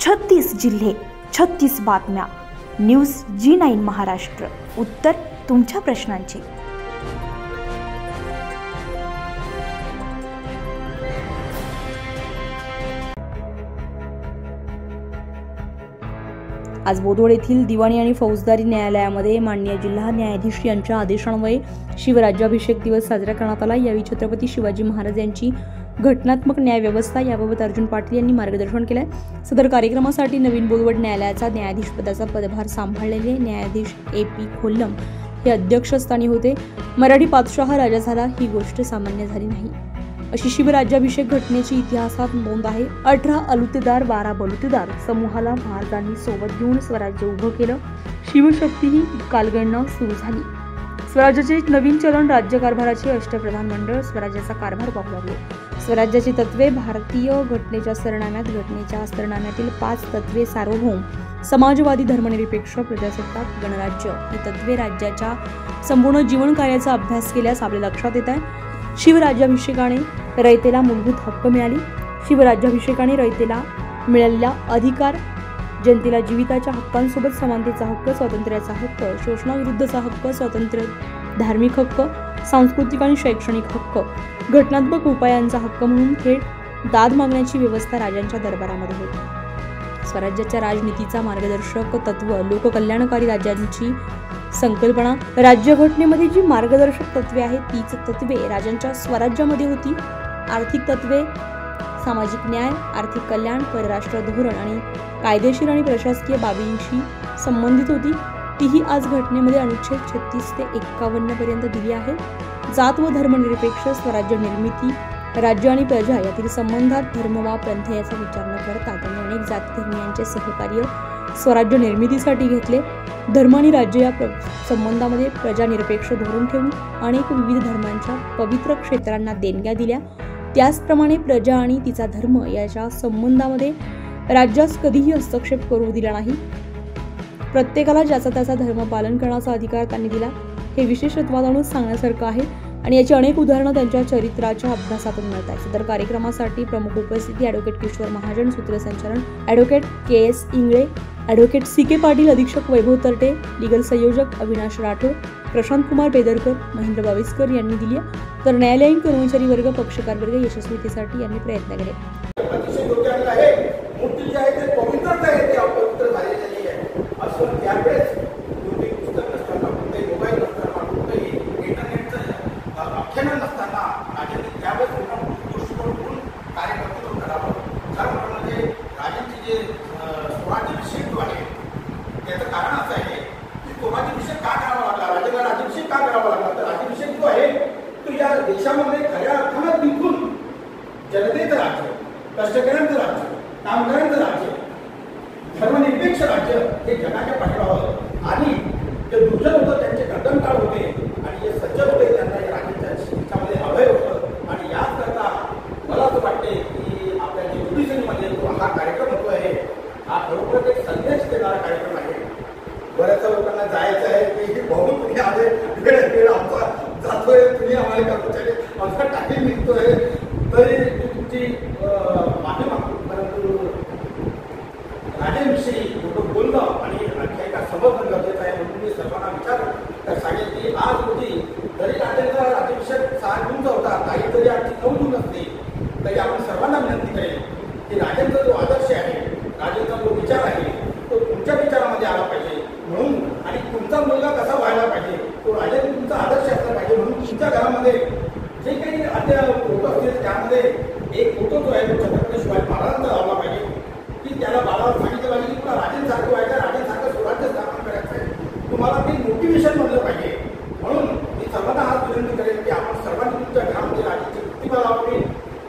36 जिल्हे, 36 बातम्या. News G9 Maharashtra. उत्तर तुमच्या प्रश्नांचे. आज बोदवड येथील दिवाणी आणि फौजदारी न्यायालयामध्ये माननीय जिल्हा न्यायाधीश यांच्या आदेशान्वये शिवराज्याभिषेक दिवस साजरा करण्यात आला. यावेळी छत्रपती शिवाजी महाराज यांची घटनात्मक न्याय व्यवस्था याबाबत अर्जुन पाटील यांनी मार्गदर्शन केले. सदर कार्यक्रमासाठी नवीन बोदवड न्यायालयाचा न्यायाधीश पदाचा पदभार सांभाळलेले न्यायाधीश AP खोल्लम हे अध्यक्षस्थानी होते. मराठी पातशाह राजा झाला ही गोष्ट सामान्य झाली नाही, अशी शिवराज्याभिषेक घटनेची इतिहासात नोंद आहे. 18 अलुतेदार 12 बलुतेदार समूहाला महाराजांनी सोबत घेऊन स्वराज्य उभं केलं. शिवशक्ती ही कालगणना सुरू झाली. स्वराज्याचे नवीन चलन राज्यकारभाराचे अष्टप्रधान मंडळ स्वराज्याचा कारभार पाहू लागले. स्वराज्याची तत्वे भारतीय घटनेच्या सरनाम्यात घटनेच्या सरनाम्यातील 5 तत्वे सार्वभौम, समाजवादी, धर्मनिरपेक्ष, प्रजासत्ताक, गणराज्य ही तत्वे राज्याच्या संपूर्ण जीवन कार्याचा अभ्यास केल्यास आपल्या लक्षात येत आहे. शिवराज्याभिषेकाने रयतेला मूलभूत हक्क मिळाली. शिवराज्याभिषेकाने रयतेला मिळालेला अधिकार जनतेला जीविताच्या हक्कांसोबत समानतेचा हक्क, स्वातंत्र्याचा हक्क, शोषणाविरुद्धचा हक्क, स्वातंत्र्य, धार्मिक हक्क, सांस्कृतिक आणि शैक्षणिक हक्क, घटनात्मक उपायांचा हक्क म्हणून थेट दाद मागण्याची व्यवस्था राजांच्या दरबारामध्ये होती. स्वराज्याच्या राजनीतीचा मार्गदर्शक तत्व, लोककल्याणकारी राज्यांची संकल्पना, राज्यघटनेमध्ये जी मार्गदर्शक तत्वे आहेत तीच तत्वे राजांच्या स्वराज्यामध्ये होती. आर्थिक तत्वे, सामाजिक न्याय, आर्थिक कल्याण, परराष्ट्र धोरण आणि कायदेशीर आणि प्रशासकीय बाबींशी संबंधित होती. तीही आज घटनेमध्ये अनुच्छेद 36 ते 51 पर्यंत दिली आहे. जात व धर्मनिरपेक्ष स्वराज्य निर्मिती, राज्य आणि प्रजा यातील संबंधात धर्म वा पंथ याचा विचार न करता त्यांनी अनेक जाती धर्मियांचे सहकार्य स्वराज्य निर्मितीसाठी घेतले. धर्म आणि राज्य या संबंधामध्ये प्रजानिरपेक्ष धोरण ठेवून अनेक विविध धर्मांच्या पवित्र क्षेत्रांना देणग्या दिल्या. त्याचप्रमाणे प्रजा आणि तिचा धर्म याच्या संबंधामध्ये राज्यास कधीही हस्तक्षेप करू दिला नाही. प्रत्येकाला ज्याचा त्याचा धर्म पालन करण्याचा अधिकार त्यांनी दिला. हे विशेषत्वादानुसार सांगण्यासारखं आहे आणि याची अनेक उदाहरणं त्यांच्या चरित्राच्या अभ्यासातून मिळत आहेत. सदर कार्यक्रमासाठी प्रमुख उपस्थिती ॲडव्होकेट किशोर महाजन, सूत्रसंचालन advocate KS Ingale, advocate CK Patil, अधीक्षक वैभव तरटे, लीगल संयोजक अविनाश राठोड, प्रशांत कुमार बेदरकर, महेंद्र बाविस्कर यांनी दिली. तर न्यायालयीन कर्मचारी वर्ग, पक्षकार वर्ग यशस्वीतेसाठी यांनी प्रयत्न केले. त्याचं कारण असं आहे की स्वराज्याभिषेक का करावा लागला, राजाला राज्याभिषेक का करावा लागला. तर राज्याभिषेक जो आहे तो या देशामध्ये खऱ्या अर्थानं बिलकुल जनतेचं राज्य, कष्टकऱ्यांचं राज्य, कामगारांचं राज्य, धर्मनिरपेक्ष राज्य हे जगाच्या पाठीवर आणि जे दुर्जन होतं त्यांचे गर्दनकाळ होते आणि जे सज्जन होते त्यांना या राज्याच्यामध्ये अभय होतं. आणि याचकरता मला असं वाटते की आपल्या जे जुडिशरीमध्ये जो हा कार्यक्रम होतो आहे हा खरोखर एक संदेश देणारा कार्यक्रम आहे. बऱ्याच लोकांना जायचं आहे की भाऊ तुम्ही आले, वेळ आमचा जातोय, तुम्ही आम्हाला कर्मचारी आमचा टाकील निघतोय, तरी तुमची माफी मागतो. परंतु राजांविषयी लोक बोलणं आणि आणखी एका समर्थन गरजेचं आहे म्हणून मी सर्वांना विचार सांगेन की आज रोजी जरी राजांचा राज्याभिषेक 6 जूनचा होता, काही तरी आजची 9 जून असते, तरी आपण सर्वांना विनंती करेल की राजांचा जो आदर्श आहे, राजांचा जो विचार आहे तो तुमच्या विचारामध्ये आला पाहिजे म्हणून, आणि तुमचा मुलगा कसा व्हायला पाहिजे तो राजाने तुमचा आदर्श असला पाहिजे म्हणून तुमच्या घरामध्ये जे काही आद्य फोटो असतील त्यामध्ये एक फोटो जो आहे तो छत्रपती शिवाजी महाराजांचा लावला पाहिजे की त्याला बाळाला सांगितलं पाहिजे की तुला राजांसारखं व्हायचं, राजांसारखं स्वराज्य स्थापन करायचं आहे, तुम्हाला ते मोटिवेशन म्हणलं पाहिजे. म्हणून मी सर्वांना हात विनंती करेन की आपण सर्वांनी तुमच्या घरामध्ये राजाची प्रतिभा लावावी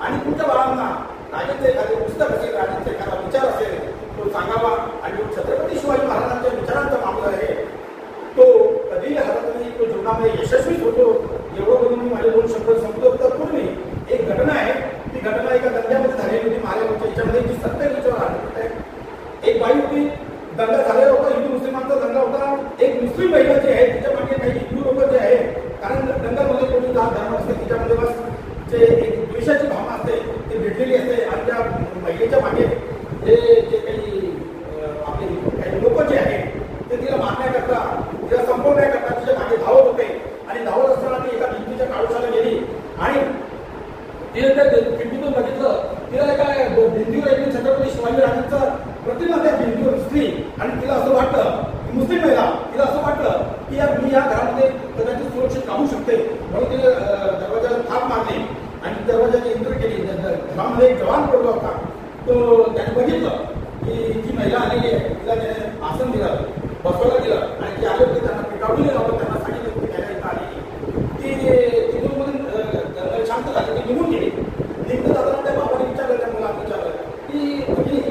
आणि तुमच्या बाळांना राजांचं एखादे पुस्तक असेल, राजांचा एखादा विचार असेल तो सांगावा. आणि जो छत्रपती शिवाजी महाराजांच्या विचारांचा मामला आहे तो कधीही हरत नाही, तो जीवनामध्ये यशस्वीच होतो. एवढं बोलून मी माझे 2 शब्द संपतो. तर पूर्वी एक घटना आहे, ती घटना एका दंग्यामध्ये झालेली होती महाराजांच्या याच्यामध्ये, जी सत्य विचार आढळत आहे. एक बाई होती, दंगा झालेला होता, हिंदू मुस्लिमांचा दंगा होता. एक मुस्लिम महिला जी आहे तिच्या मागे काही हिंदू लोक जे आहे, कारण दंगामध्ये कोणी जात धर्म असते तिच्यामध्ये बस जे एक द्वेषाची भावना असते ती भेटलेली असते आणि त्या महिलेच्या मागे जे काही आपले काही लोक जे आहेत ते तिला मारण्याकरता, तिला संपवण्याकरता तिच्या मागे धावत होते आणि धावत असताना ती एका भिंतीच्या काळोखाला गेली आणि तिने त्या खिडकीतून बघितलं, तिला एका भिंतीवर एक छत्रपती शिवाजी राजांचा प्रतिमा त्या भिंतीवर दिसली आणि तिला असं वाटलं, मुस्लिम महिला, तिला असं वाटलं की यार मी या घरामध्ये कदाचित सुरक्षित राहू शकते, म्हणून तिने दरवाजाला थाप मारली आणि दरवाजाची एंट्री केली. घरामध्ये एक जवान पडला होता, तो त्याने बघितलं की जी महिला आलेली आहे तिला त्याने आसन दिलं, बसवायला दिलं आणि ती आले होते त्यांना पिटाळून लावलं, त्यांना सांगितलं की त्याला इथं आलेली ती तिथून मधून शांत झाली, ती निघून गेली. निघून जाताना त्या बाबाने विचारलं, त्या मुलाला विचारलं की भगिनी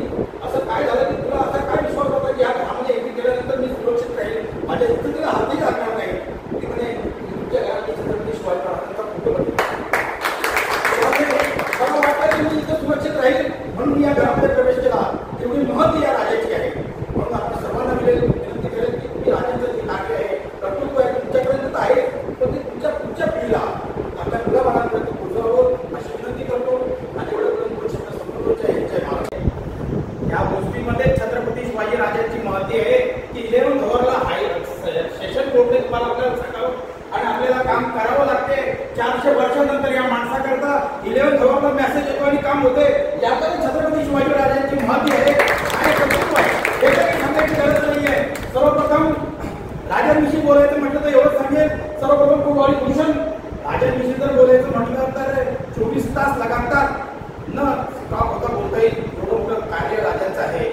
असं काय झालं की तुला असा काय विश्वास होता की या घरामध्ये एंट्री केल्यानंतर मी सुरक्षित राहील, माझ्या स्थितीला हातही लागणार नाही. ती म्हणे तुमच्या घरात छत्रपती शिवाजी महाराजांचा फोटो बघितला, मला वाटतं की मी इथं सुरक्षित राहील म्हणून मी या घरामध्ये प्रवेश केला. एवढी महत्व या राजाची आहे. म्हणून आपण सर्वांना विनंती करेल की तुम्ही राजांचं जे कार्य आहे, कर्तृत्व आहे, तुमच्यापर्यंत आहे, पण ते तुमच्या पुढच्या पिढीला आपल्या मुलाबाळांपर्यंत पोहोचवावं अशी विनंती करतो. आणि एवढं शब्द संपूर्ण जय महाराज. या गोष्टीमध्ये छत्रपती शिवाजी राजांची महती आहे की 11th आवरला सेशन कोर्टने तुम्हाला आपल्याला सांगावं आणि आपल्याला काम करावं लागते. 400 वर्षानंतर या माणसाकरता 11th आवरला मेसेज येतो आणि काम होते. यातच छत्रपती शिवाजी राजांची महती आहे आणि कर्तृत्व आहे. हे काही सांगायची गरज नाही आहे. सर्वप्रथम राजांविषयी बोलायचं म्हटलं तर एवढं सांगेल, सर्वप्रथम कुळवाडी भूषण. राजांविषयी जर बोलायचं म्हटलं तर 24 तास लगातार न स्टॉप होता बोलता येईल एवढं मोठं कार्य राजांचं आहे.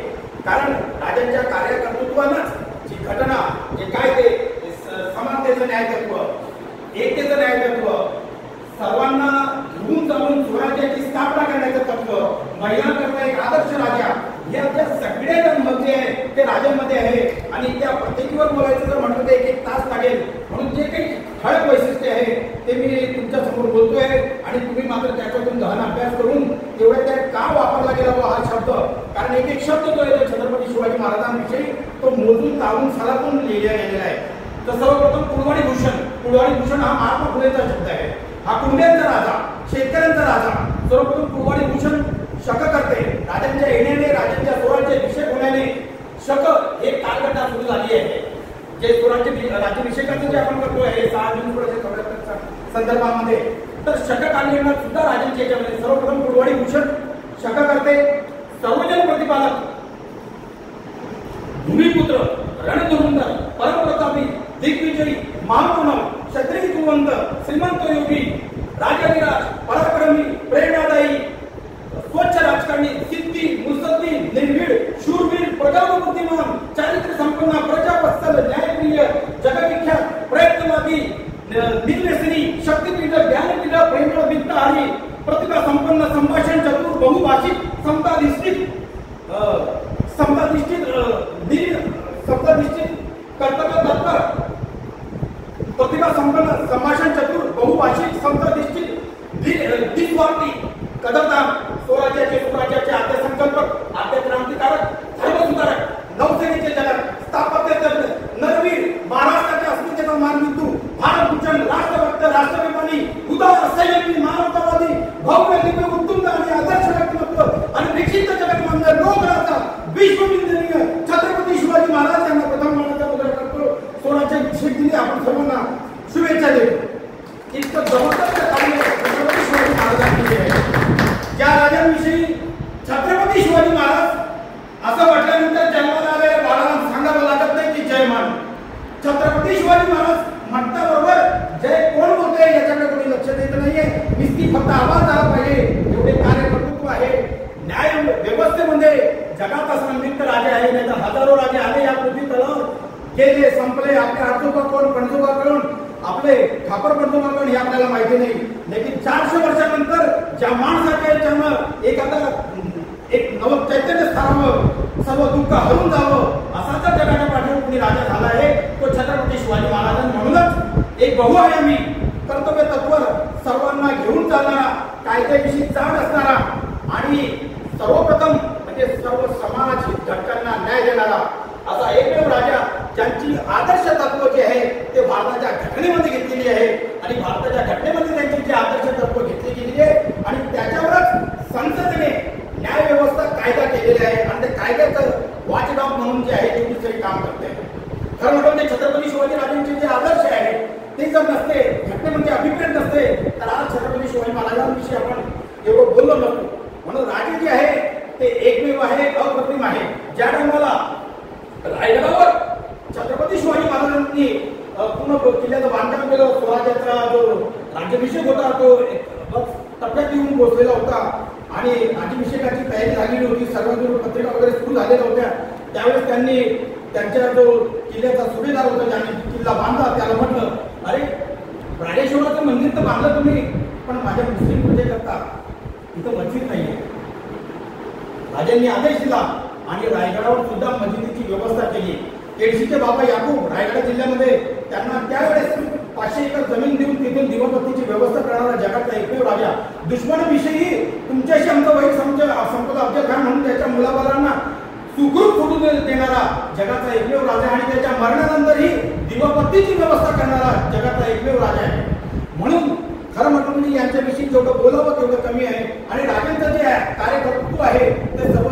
कारण राजांच्या कार्यकर्तृत्वानंच जी घटना, जे काय ते समानतेचं न्यायतत्व, एकतेचं न्यायतत्व, सर्वांना घेऊन जाऊन स्वराज्याची स्थापना करण्याचं तत्व, महिलांकरता एक आदर्श राजा, या ज्या सगळ्या ज्या आहे ते राजांमध्ये आहे. आणि त्या प्रत्येकीवर बोलायचं जर म्हटलं तर 1 तास लागेल. म्हणून जे काही ठळक वैशिष्ट्य आहे ते मी तुमच्या समोर बोलतोय आणि तुम्ही मात्र त्याच्यातून गहन अभ्यास करून तेवढ्या त्या का वापरला गेला हा शब्द, कारण एक शब्द जो आहे छत्रपती शिवाजी महाराजांविषयी तो मोजून तारून सलापून लिहिला गेलेला आहे. तर सर्वप्रथम कुळवाडी भूषण. कुळवाडी भूषण हा महात्मा फुलेंचा शब्द आहे. हा कुंड्यांचा राजा, शेतकऱ्यांचा राजा. सर्वप्रथम कुळवाडी भूषण शक करते. राजांच्या येण्याने, राजांच्या स्वराज्य अभिषेक होण्याने शक हे कालगट्टा सुरू झाली आहे. जे स्वराज्य राज्याभिषेकाचं जे आपण करतो आहे 6 जून 1974 संदर्भामध्ये, तर शक कालगट्टा सुद्धा राजांच्या याच्यामध्ये. सर्वप्रथम कुळवाडी भूषण शक करते, सर्वजन प्रतिपादक, भूमिपुत्र, रणधुरंधर, परमप्रतापी, दिग्विजयी, महामानव, क्षत्रिय कुवंत, श्रीमंत योगी, राजाधिराज, पराक्रमी, प्रेरणादायी, स्वच्छ राजकारणी, सिद्धी, मुत्सद्दी, निर्भीड, शूरवीर, प्रगल्भ बुद्धिमान, चारित्र्य संपन्न, प्रजावत्सल, न्यायप्रिय, जगविख्यात, प्रयत्नवादी, निर्व्यसनी, शक्तिपीठ, ज्ञानपीठ, प्रेमळ, वित्तहारी, प्रतिभा संपन्न, संभाषण चतुर, बहुभाषिक, समताधिष्ठित, कर्तव्य तत्पर, प्रतिभा संपन्न, संभाषण चतुर, बहुभाषिक, समताधिष्ठित, निस्वार्थी, कदरदार, स्वराज्याचे सुराज्याचे आद्य संकल्पक, आद्य क्रांतिकारक, धर्मसुधारक, नौसेनेचे जनक, स्थापत्य तज्ञ, नरवीर, महाराष्ट्राच्या अस्मितेचा मानबिंदू, भारतभूषण, राष्ट्रभक्त, राष्ट्रभिमानी, उदार, संयमी, मानवतावादी, भव्य, दिव्य, उत्तुंग आणि आदर्श व्यक्तिमत्व आणि विक्षिप्त जगतमान्य लोकराजा, विश्वविंदनीय छत्रपती शिवाजी महाराज यांना प्रथम मानाचा मुद्रा करतो. स्वराज्य अभिषेक दिली आपण सर्वांना शुभेच्छा देतो. इतकं जबरदस्त कार्य छत्रपती शिवाजी महाराजांविषयी आहे. ज्या राजांविषयी छत्रपती शिवाजी महाराज असं म्हटल्यानंतर जन्माला आलेल्या बाळाला सांगावं लागत नाही की जय मान. छत्रपती शिवाजी महाराज म्हणताबरोबर जय कोण बोलतोय याच्याकडे कोणी लक्ष देत नाहीये. नुसती फक्त आवाज आला पाहिजे एवढे कार्यकर्तृत्व आहे. न्याय व्यवस्थेमध्ये जगात संदिग्ध राजे आहे, नाही तर हजारो राजे आले या पृथ्वी तलावर, गेले, संपले. आपले आजोबा कोण, पणजोबा कोण, आपले ठाकर पणजोबा कोण हे आपल्याला माहिती नाही. लेकिन 400 वर्षानंतर ज्या माणसाच्या याच्यानं एक नव चैतन्य स्थानावं, सर्व दुःख हरून जावं असा जर जगाच्या पाठीवर कोणी राजा झाला आहे तो छत्रपती शिवाजी महाराजांनी. म्हणूनच एक बहुआयामी, कर्तव्य तत्पर, सर्वांना घेऊन चालणारा, कायद्याविषयी जाण असणारा आणि सर्वप्रथम म्हणजे सर्व समाज घटकांना न्याय देणारा असा एकमेव राजा, ज्यांची आदर्श तत्व जे आहे ते भारताच्या घटनेमध्ये घेतलेली आहे आणि भारताच्या घटनेमध्ये त्यांची जी आदर्श तत्व घेतली गेलेली आहे आणि त्याच्यावरच संसदेने न्याय व्यवस्था कायदा केलेला आहे आणि त्या कायद्याचा म्हणून जे आहे ते दुसरे काम करते. खरं म्हटलं ते छत्रपती शिवाजी राजांचे जे आदर्श आहेत ते जर नसते, घटनेमध्ये अभिप्रेत नसते, तर आज छत्रपती शिवाजी महाराजांविषयी आपण एवढं बोललो नसतो. म्हणून राजे जे आहे ते एकमेव आहे, अप्रतिम आहे. ज्या टायमाला रायगडावर छत्रपती शिवाजी महाराजांनी पूर्ण किल्ल्याचं बांधकाम केलं, स्वराज्याचा जो राज्याभिषेक होता तो टप्प्यात येऊन पोहोचलेला होता आणि राज्याभिषेकाची तयारी झालेली होती. सर्व पत्रिका वगैरे सुरू झालेल्या होत्या. त्यावेळेस त्यांनी त्यांच्या जो किल्ल्याचा सुभेदार होता ज्याने किल्ला बांधला त्याला म्हटलं, अरे राजेश्वराचं मंदिर तर बांधलं तुम्ही, पण माझ्या मुस्लिम प्रजेकरता इथं मस्जिद नाहीये. राजांनी आदेश दिला आणि रायगडावर सुद्धा मस्जिदीची व्यवस्था केली. केळशीचे बाबा याकूब रायगड जिल्ह्यामध्ये त्यांना त्यावेळेस 500 एकर जमीन देऊन तिथून दिवाबत्तीची व्यवस्था करणारा जगातला एकमेव राजा. दुश्मनाविषयी तुमच्याशी आमचा वैर संपला अफजल खान म्हणून त्याच्या मुलाबाळांना सुखरूप सोडून देणारा जगाचा एकमेव राजा आणि त्याच्या मरणानंतरही दिवाबत्तीची व्यवस्था करणारा जगातला एकमेव राजा आहे. म्हणून खरं म्हटलं म्हणजे यांच्याविषयी जेवढं बोलावं तेवढं कमी आहे. आणि राजांचं जे कार्यकर्तृत्व आहे ते सर्व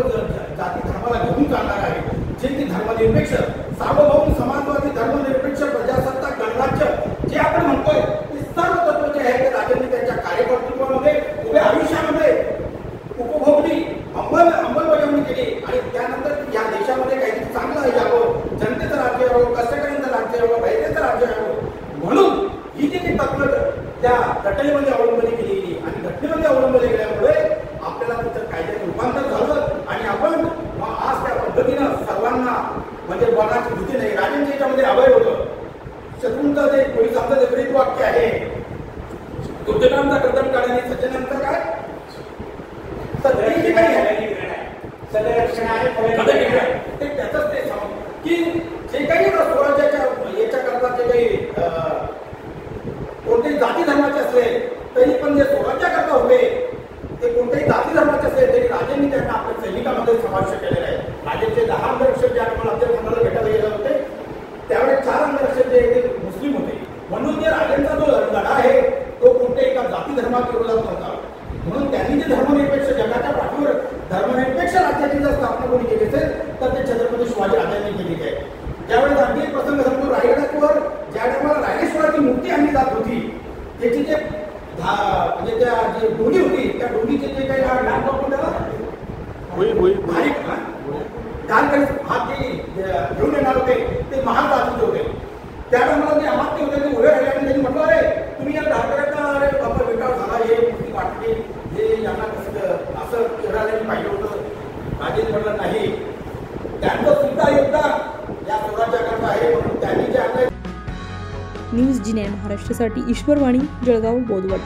जाती धर्माला घेऊन चालणार आहे. जे की धर्मनिरपेक्ष, सार्वभौम, समाजवादी, धर्मनिरपेक्ष, प्रजासत्ताक, गणराज्य जे आपण म्हणतोय ते सर्व तत्व जे आहे ते राजांनी त्यांच्या कार्यकर्तृत्वामध्ये उभ्या आयुष्यामध्ये उपभोगली, अंमलबजावणी केली आणि त्यानंतर या देशामध्ये काहीतरी चांगलं यावं, जनतेचं राज्य यावं, कष्टकऱ्यांचं राज्य यावं, रयतेचं राज्य यावं म्हणून ही जी तत्व त्या घटनेमध्ये अवलंबली गेली आणि घटनेमध्ये अवलंबले गेल्यामुळे आपल्याला तिथं कायद्यात रूपांतर झालं आणि आपण आज त्या पद्धतीनं सर्वांना म्हणजे बळाची भीती नाही. राजांच्या याच्यामध्ये अभय होतं. शत्रूंचं जे पोलिसांचं जे ब्रीद वाक्य आहे, दुर्जनांचा कदम काढणे सज्जनांचं काय सगळी काही आहे ते त्याचंच ते सांग की जे काही स्वराज्याच्या याच्या करता जे काही कोणत्याही जाती धर्माचे असले तरी पण जे स्वराज्याकरता होते ते कोणत्याही जाती धर्माचे असले तरी राजांनी त्यांना आपल्या सैनिकांमध्ये समाविष्ट केलेला आहे. राजांचे 10 अंगरक्षक ज्या मला अफजल खानाला भेटायला गेले होते त्यावेळेस 4 अंगरक्षक जे ते मुस्लिम होते. म्हणून जे राजांचा जो लढा आहे तो कोणत्याही एका जाती धर्मात विरोधात नव्हता. म्हणून त्यांनी जे धर्मनिरपेक्ष जगाच्या पाठीवर धर्मनिरपेक्ष राज्याची जर स्थापना कोणी केली असेल तर ते छत्रपती शिवाजी राजांनी केलेली आहे. ज्यावेळेस आणखी एक प्रसंग सांगतो, रायगडावर ज्या टायमाला रायगेश्वराची मूर्ती आणली जात होती त्याची जे म्हणजे त्या जी डोली होती त्या डोलीचे जे काही डाग वापरून त्याला हात जे घेऊन येणार होते ते महान जातीचे होते. त्या टायमाला जे अमात्य होते ते उभे राहिले आणि त्यांनी म्हटलं, अरे तुम्ही या ढाकऱ्याचा अरे बाबा विकास झाला, हे मूर्ती वाटली, हे यांना कसं असं करायला पाहिजे होतं. राजेंद्र म्हटलं नाही, त्यांचं सुद्धा योगदान या स्वराज्याकरता आहे म्हणून त्यांनी जे आपल्या न्यूज जी9 महाराष्ट्रासाठी ईश्वरवाणी, जळगाव, बोदवड.